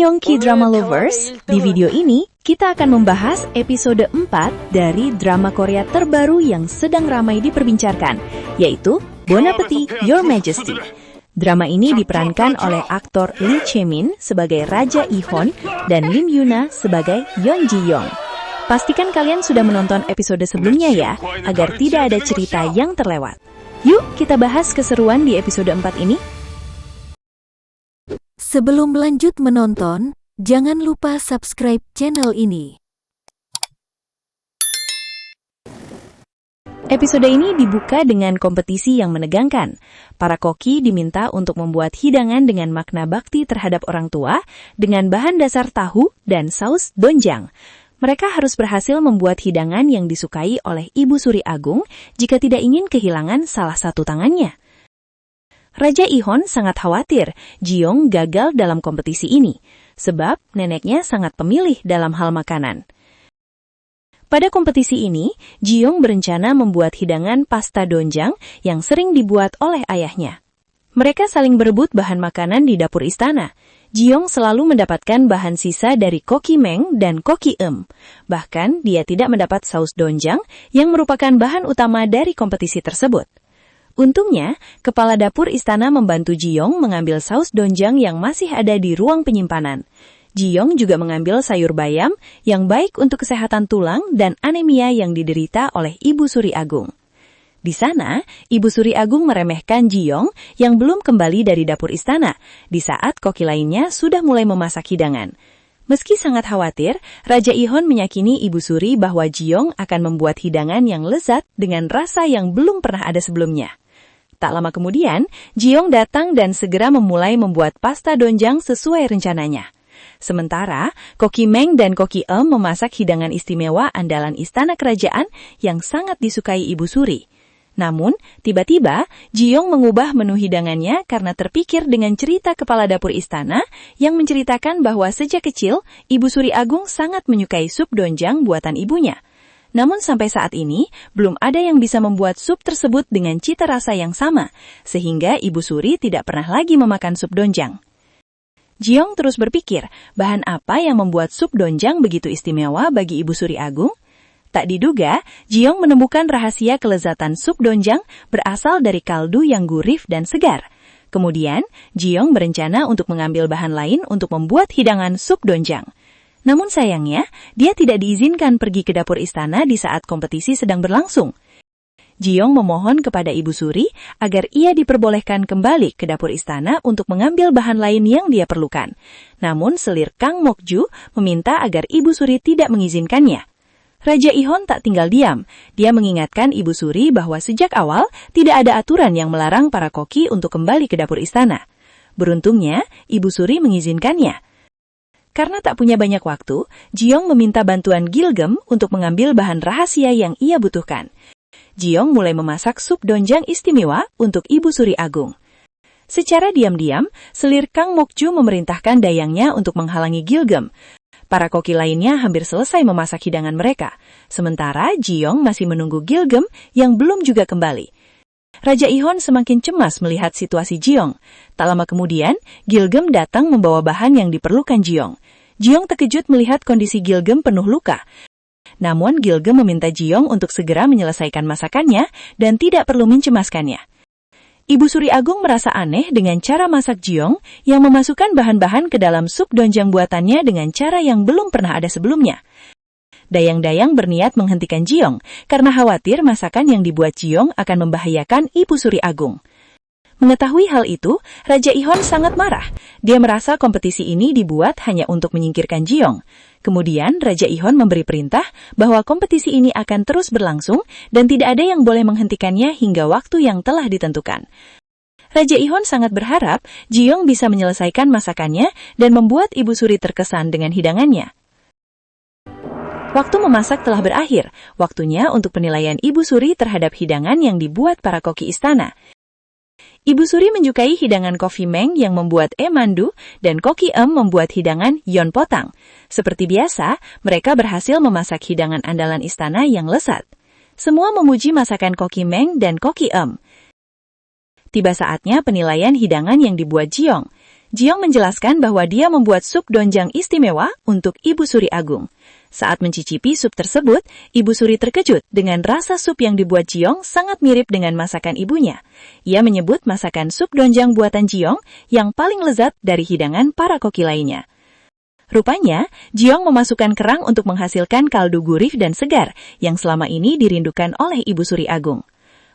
Annyeong K-Drama Lovers, di video ini kita akan membahas episode 4 dari drama Korea terbaru yang sedang ramai diperbincangkan, yaitu Bon Appetit, Your Majesty. Drama ini diperankan oleh aktor Lee Chae-min sebagai Raja Ihon dan Lim Yuna sebagai Yeon Ji-young. Pastikan kalian sudah menonton episode sebelumnya ya, agar tidak ada cerita yang terlewat. Yuk kita bahas keseruan di episode 4 ini. Sebelum lanjut menonton, jangan lupa subscribe channel ini. Episode ini dibuka dengan kompetisi yang menegangkan. Para koki diminta untuk membuat hidangan dengan makna bakti terhadap orang tua dengan bahan dasar tahu dan saus doenjang. Mereka harus berhasil membuat hidangan yang disukai oleh Ibu Suri Agung jika tidak ingin kehilangan salah satu tangannya. Raja Ihon sangat khawatir Ji-young gagal dalam kompetisi ini, sebab neneknya sangat pemilih dalam hal makanan. Pada kompetisi ini, Ji-young berencana membuat hidangan pasta doenjang yang sering dibuat oleh ayahnya. Mereka saling berebut bahan makanan di dapur istana. Ji-young selalu mendapatkan bahan sisa dari Koki Meng dan Koki Eum. Bahkan, dia tidak mendapat saus doenjang yang merupakan bahan utama dari kompetisi tersebut. Untungnya, kepala dapur istana membantu Ji-young mengambil saus doenjang yang masih ada di ruang penyimpanan. Ji-young juga mengambil sayur bayam yang baik untuk kesehatan tulang dan anemia yang diderita oleh Ibu Suri Agung. Di sana, Ibu Suri Agung meremehkan Ji-young yang belum kembali dari dapur istana, di saat koki lainnya sudah mulai memasak hidangan. Meski sangat khawatir, Raja Ihon meyakini Ibu Suri bahwa Ji-young akan membuat hidangan yang lezat dengan rasa yang belum pernah ada sebelumnya. Tak lama kemudian, Ji-young datang dan segera memulai membuat pasta doenjang sesuai rencananya. Sementara, Koki Meng dan Koki Eum memasak hidangan istimewa andalan istana kerajaan yang sangat disukai Ibu Suri. Namun, tiba-tiba, Ji-young mengubah menu hidangannya karena terpikir dengan cerita kepala dapur istana yang menceritakan bahwa sejak kecil, Ibu Suri Agung sangat menyukai sup doenjang buatan ibunya. Namun sampai saat ini, belum ada yang bisa membuat sup tersebut dengan cita rasa yang sama, sehingga Ibu Suri tidak pernah lagi memakan sup doenjang. Ji-young terus berpikir, bahan apa yang membuat sup doenjang begitu istimewa bagi Ibu Suri Agung? Tak diduga, Ji-young menemukan rahasia kelezatan sup doenjang berasal dari kaldu yang gurih dan segar. Kemudian, Ji-young berencana untuk mengambil bahan lain untuk membuat hidangan sup doenjang. Namun sayangnya, dia tidak diizinkan pergi ke dapur istana di saat kompetisi sedang berlangsung. Ji-young memohon kepada Ibu Suri agar ia diperbolehkan kembali ke dapur istana untuk mengambil bahan lain yang dia perlukan. Namun selir Kang Mok-ju meminta agar Ibu Suri tidak mengizinkannya. Raja Ihon tak tinggal diam. Dia mengingatkan Ibu Suri bahwa sejak awal tidak ada aturan yang melarang para koki untuk kembali ke dapur istana. Beruntungnya, Ibu Suri mengizinkannya. Karena tak punya banyak waktu, Ji-young meminta bantuan Gilgem untuk mengambil bahan rahasia yang ia butuhkan. Ji-young mulai memasak sup doenjang istimewa untuk Ibu Suri Agung. Secara diam-diam, selir Kang Mok-ju memerintahkan dayangnya untuk menghalangi Gilgem. Para koki lainnya hampir selesai memasak hidangan mereka, sementara Ji-young masih menunggu Gilgem yang belum juga kembali. Raja Ihon semakin cemas melihat situasi Ji-young. Tak lama kemudian, Gilgem datang membawa bahan yang diperlukan Ji-young. Ji-young terkejut melihat kondisi Gilgem penuh luka. Namun Gilgem meminta Ji-young untuk segera menyelesaikan masakannya dan tidak perlu mencemaskannya. Ibu Suri Agung merasa aneh dengan cara masak Ji-young yang memasukkan bahan-bahan ke dalam sup doenjang buatannya dengan cara yang belum pernah ada sebelumnya. Dayang-dayang berniat menghentikan Ji-young karena khawatir masakan yang dibuat Ji-young akan membahayakan Ibu Suri Agung. Mengetahui hal itu, Raja Ihon sangat marah. Dia merasa kompetisi ini dibuat hanya untuk menyingkirkan Ji-young. Kemudian, Raja Ihon memberi perintah bahwa kompetisi ini akan terus berlangsung dan tidak ada yang boleh menghentikannya hingga waktu yang telah ditentukan. Raja Ihon sangat berharap Ji-young bisa menyelesaikan masakannya dan membuat Ibu Suri terkesan dengan hidangannya. Waktu memasak telah berakhir, waktunya untuk penilaian Ibu Suri terhadap hidangan yang dibuat para koki istana. Ibu Suri menyukai hidangan Koki Meng yang membuat mandu dan Koki Eum membuat hidangan Yeon Potang. Seperti biasa, mereka berhasil memasak hidangan andalan istana yang lezat. Semua memuji masakan Koki Meng dan Koki Eum. Tiba saatnya penilaian hidangan yang dibuat Ji-young. Jiong menjelaskan bahwa dia membuat sup doenjang istimewa untuk Ibu Suri Agung. Saat mencicipi sup tersebut, Ibu Suri terkejut dengan rasa sup yang dibuat Jiong sangat mirip dengan masakan ibunya. Ia menyebut masakan sup doenjang buatan Jiong yang paling lezat dari hidangan para koki lainnya. Rupanya, Jiong memasukkan kerang untuk menghasilkan kaldu gurih dan segar yang selama ini dirindukan oleh Ibu Suri Agung.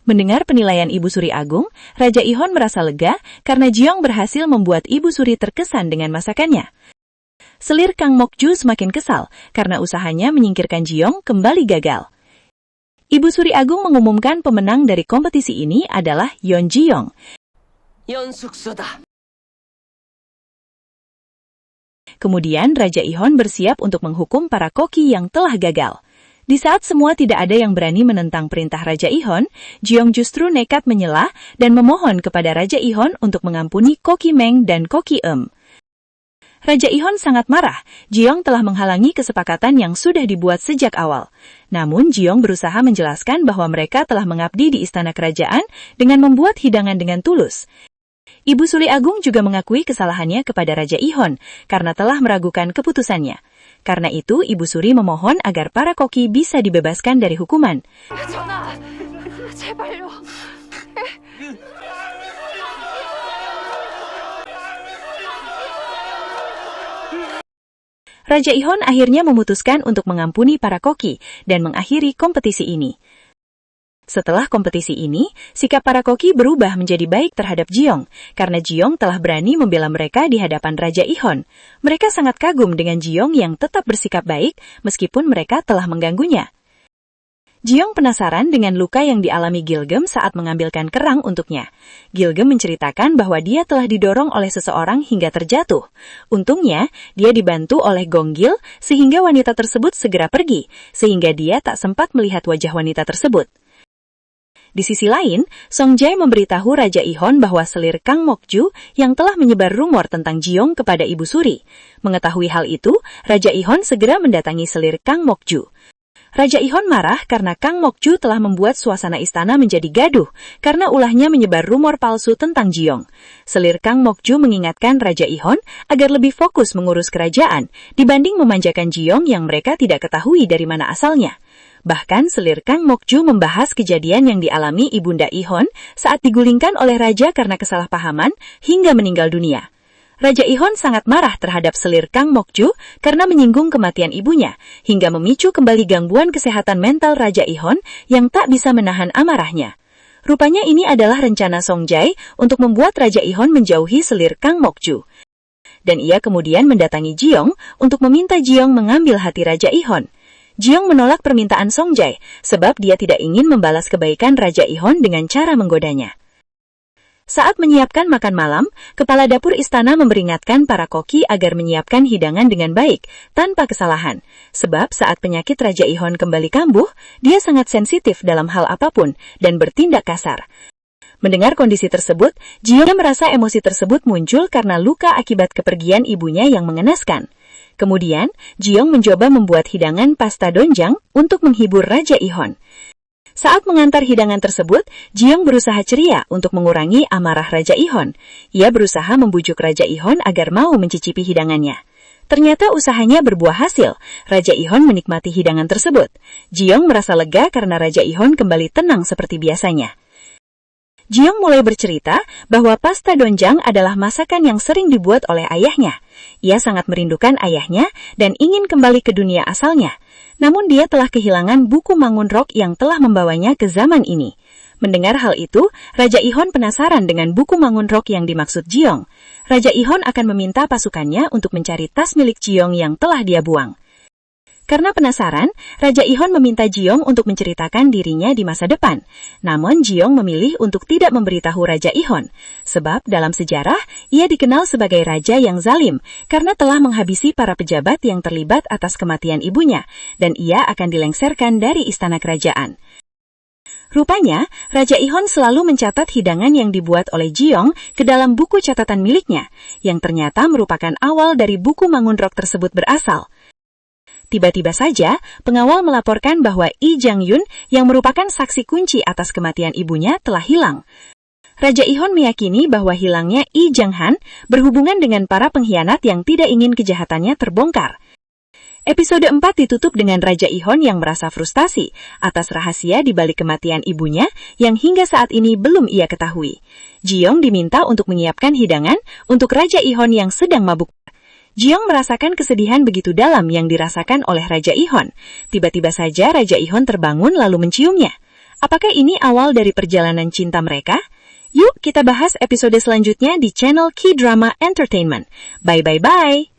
Mendengar penilaian Ibu Suri Agung, Raja Ihon merasa lega karena Jiong berhasil membuat Ibu Suri terkesan dengan masakannya. Selir Kang Mokju semakin kesal karena usahanya menyingkirkan Jiong kembali gagal. Ibu Suri Agung mengumumkan pemenang dari kompetisi ini adalah Yeon Ji-yong. Kemudian Raja Ihon bersiap untuk menghukum para koki yang telah gagal. Di saat semua tidak ada yang berani menentang perintah Raja Ihon, Jiong justru nekat menyela dan memohon kepada Raja Ihon untuk mengampuni Koki Meng dan Koki Em. Raja Ihon sangat marah. Jiong telah menghalangi kesepakatan yang sudah dibuat sejak awal. Namun Jiong berusaha menjelaskan bahwa mereka telah mengabdi di istana kerajaan dengan membuat hidangan dengan tulus. Ibu Suri Agung juga mengakui kesalahannya kepada Raja Ihon karena telah meragukan keputusannya. Karena itu, Ibu Suri memohon agar para koki bisa dibebaskan dari hukuman. Raja Ihon akhirnya memutuskan untuk mengampuni para koki dan mengakhiri kompetisi ini. Setelah kompetisi ini, sikap para koki berubah menjadi baik terhadap Jiong, karena Jiong telah berani membela mereka di hadapan Raja Ihon. Mereka sangat kagum dengan Jiong yang tetap bersikap baik, meskipun mereka telah mengganggunya. Jiong penasaran dengan luka yang dialami Gilgem saat mengambilkan kerang untuknya. Gilgem menceritakan bahwa dia telah didorong oleh seseorang hingga terjatuh. Untungnya, dia dibantu oleh Gonggil sehingga wanita tersebut segera pergi, sehingga dia tak sempat melihat wajah wanita tersebut. Di sisi lain, Song Jae memberitahu Raja Ihon bahwa selir Kang Mokju yang telah menyebar rumor tentang Jiong kepada Ibu Suri. Mengetahui hal itu, Raja Ihon segera mendatangi selir Kang Mokju. Raja Ihon marah karena Kang Mokju telah membuat suasana istana menjadi gaduh karena ulahnya menyebar rumor palsu tentang Jiong. Selir Kang Mokju mengingatkan Raja Ihon agar lebih fokus mengurus kerajaan dibanding memanjakan Jiong yang mereka tidak ketahui dari mana asalnya. Bahkan selir Kang Mokju membahas kejadian yang dialami Ibunda Ihon saat digulingkan oleh Raja karena kesalahpahaman hingga meninggal dunia. Raja Ihon sangat marah terhadap selir Kang Mokju karena menyinggung kematian ibunya, hingga memicu kembali gangguan kesehatan mental Raja Ihon yang tak bisa menahan amarahnya. Rupanya ini adalah rencana Song Jae untuk membuat Raja Ihon menjauhi selir Kang Mokju. Dan ia kemudian mendatangi Jiong untuk meminta Jiong mengambil hati Raja Ihon. Jiong menolak permintaan Song Jae sebab dia tidak ingin membalas kebaikan Raja Ihon dengan cara menggodanya. Saat menyiapkan makan malam, kepala dapur istana memperingatkan para koki agar menyiapkan hidangan dengan baik, tanpa kesalahan. Sebab saat penyakit Raja Ihon kembali kambuh, dia sangat sensitif dalam hal apapun dan bertindak kasar. Mendengar kondisi tersebut, Jiong merasa emosi tersebut muncul karena luka akibat kepergian ibunya yang mengenaskan. Kemudian, Jiong mencoba membuat hidangan pasta doenjang untuk menghibur Raja Ihon. Saat mengantar hidangan tersebut, Jiong berusaha ceria untuk mengurangi amarah Raja Ihon. Ia berusaha membujuk Raja Ihon agar mau mencicipi hidangannya. Ternyata usahanya berbuah hasil. Raja Ihon menikmati hidangan tersebut. Jiong merasa lega karena Raja Ihon kembali tenang seperti biasanya. Jiong mulai bercerita bahwa pasta doenjang adalah masakan yang sering dibuat oleh ayahnya. Ia sangat merindukan ayahnya dan ingin kembali ke dunia asalnya. Namun dia telah kehilangan buku Mangun Rock yang telah membawanya ke zaman ini. Mendengar hal itu, Raja Ihon penasaran dengan buku Mangun Rock yang dimaksud Jiong. Raja Ihon akan meminta pasukannya untuk mencari tas milik Jiong yang telah dia buang. Karena penasaran, Raja Ihon meminta Jiong untuk menceritakan dirinya di masa depan. Namun Jiong memilih untuk tidak memberitahu Raja Ihon, sebab dalam sejarah ia dikenal sebagai raja yang zalim karena telah menghabisi para pejabat yang terlibat atas kematian ibunya, dan ia akan dilengsarkan dari istana kerajaan. Rupanya, Raja Ihon selalu mencatat hidangan yang dibuat oleh Jiong ke dalam buku catatan miliknya, yang ternyata merupakan awal dari buku Mangun Rock tersebut berasal. Tiba-tiba saja, pengawal melaporkan bahwa Lee Jang-yun yang merupakan saksi kunci atas kematian ibunya telah hilang. Raja Ihon meyakini bahwa hilangnya Yi Jang-han berhubungan dengan para pengkhianat yang tidak ingin kejahatannya terbongkar. Episode 4 ditutup dengan Raja Ihon yang merasa frustasi atas rahasia di balik kematian ibunya yang hingga saat ini belum ia ketahui. Ji-young diminta untuk menyiapkan hidangan untuk Raja Ihon yang sedang mabuk. Ji-young merasakan kesedihan begitu dalam yang dirasakan oleh Raja Ihon. Tiba-tiba saja Raja Ihon terbangun lalu menciumnya. Apakah ini awal dari perjalanan cinta mereka? Yuk kita bahas episode selanjutnya di channel K-Drama Entertainment. Bye-bye-bye!